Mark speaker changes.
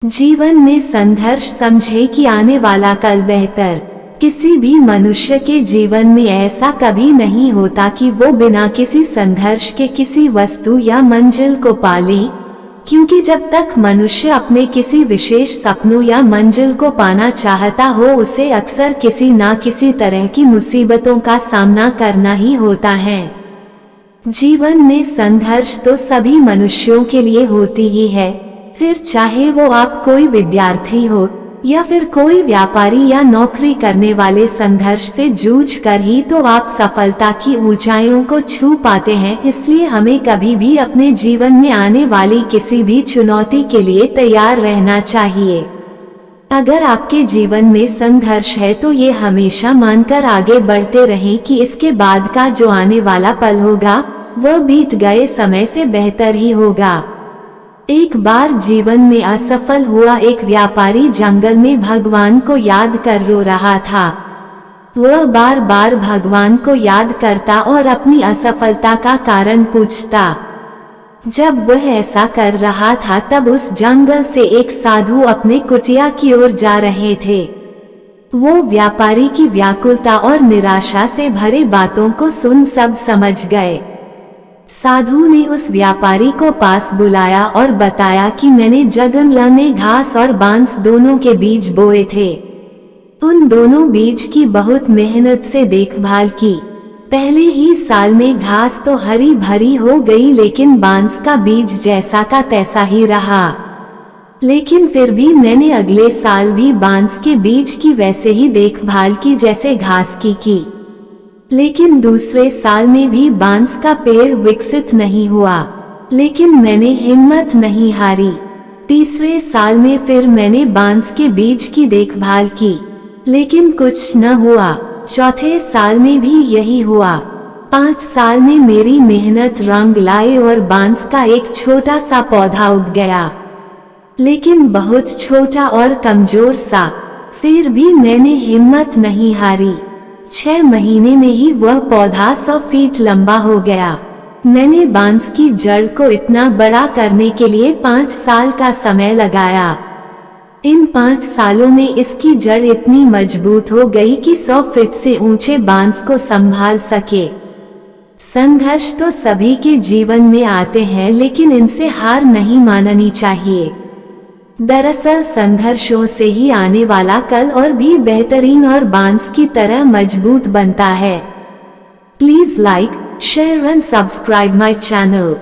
Speaker 1: जीवन में संघर्ष समझे कि आने वाला कल बेहतर। किसी भी मनुष्य के जीवन में ऐसा कभी नहीं होता कि वो बिना किसी संघर्ष के किसी वस्तु या मंजिल को पाले, क्योंकि जब तक मनुष्य अपने किसी विशेष सपनों या मंजिल को पाना चाहता हो, उसे अक्सर किसी ना किसी तरह की मुसीबतों का सामना करना ही होता है। जीवन में संघर्ष तो सभी मनुष्यों के लिए होती ही है, फिर चाहे वो आप कोई विद्यार्थी हो या फिर कोई व्यापारी या नौकरी करने वाले। संघर्ष से जूझ कर ही तो आप सफलता की ऊंचाइयों को छू पाते हैं। इसलिए हमें कभी भी अपने जीवन में आने वाली किसी भी चुनौती के लिए तैयार रहना चाहिए। अगर आपके जीवन में संघर्ष है तो ये हमेशा मानकर आगे बढ़ते रहें कि इसके बाद का जो आने वाला पल होगा वह बीत गए समय से बेहतर ही होगा। एक बार जीवन में असफल हुआ एक व्यापारी जंगल में भगवान को याद कर रो रहा था। वह बार बार भगवान को याद करता और अपनी असफलता का कारण पूछता। जब वह ऐसा कर रहा था तब उस जंगल से एक साधु अपने कुटिया की ओर जा रहे थे। वो व्यापारी की व्याकुलता और निराशा से भरे बातों को सुन सब समझ गए। साधु ने उस व्यापारी को पास बुलाया और बताया कि मैंने जंगल में घास और बांस दोनों के बीज बोए थे। उन दोनों बीज की बहुत मेहनत से देखभाल की। पहले ही साल में घास तो हरी भरी हो गई, लेकिन बांस का बीज जैसा का तैसा ही रहा। लेकिन फिर भी मैंने अगले साल भी बांस के बीज की वैसे ही देखभाल की जैसे घास की। लेकिन दूसरे साल में भी बांस का पेड़ विकसित नहीं हुआ, लेकिन मैंने हिम्मत नहीं हारी। तीसरे साल में फिर मैंने बांस के बीज की देखभाल की, लेकिन कुछ न हुआ। चौथे साल में भी यही हुआ। 5 साल में मेरी मेहनत रंग लाई और बांस का एक छोटा सा पौधा उग गया, लेकिन बहुत छोटा और कमजोर सा। फिर भी मैंने हिम्मत नहीं हारी। 6 महीने में ही वह पौधा 100 फीट लंबा हो गया। मैंने बांस की जड़ को इतना बड़ा करने के लिए 5 साल का समय लगाया। इन 5 सालों में इसकी जड़ इतनी मजबूत हो गई कि 100 फीट से ऊंचे बांस को संभाल सके। संघर्ष तो सभी के जीवन में आते हैं, लेकिन इनसे हार नहीं माननी चाहिए। दरअसल संघर्षों से ही आने वाला कल और भी बेहतरीन और बांस की तरह मजबूत बनता है। Please like, share and subscribe my channel.